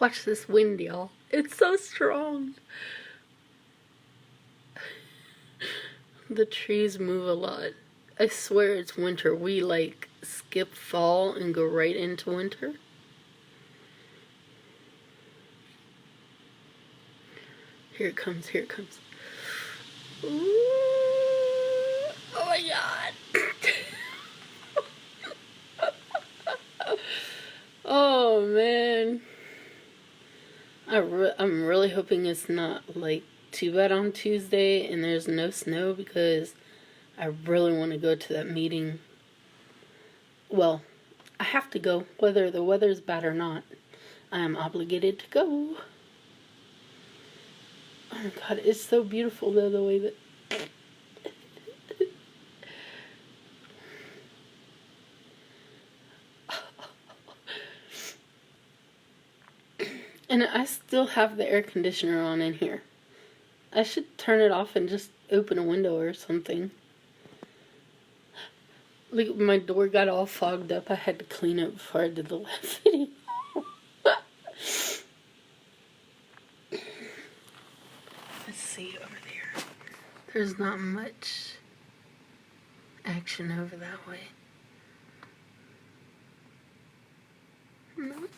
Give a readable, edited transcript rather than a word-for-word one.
Watch this wind, y'all. It's so strong. The trees move a lot. I swear it's winter. We like skip fall and go right into winter. Here it comes, here it comes. Ooh, oh my god. Oh man. I'm really hoping it's not like too bad on Tuesday and there's no snow, because I really want to go to that meeting. Well, I have to go whether the weather's bad or not. I am obligated to go. Oh my god, it's so beautiful though, the way that... And I still have the air conditioner on in here. I should turn it off and just open a window or something. Like, my door got all fogged up. I had to clean it before I did the last video. Let's see over there. There's not much action over that way. Nope.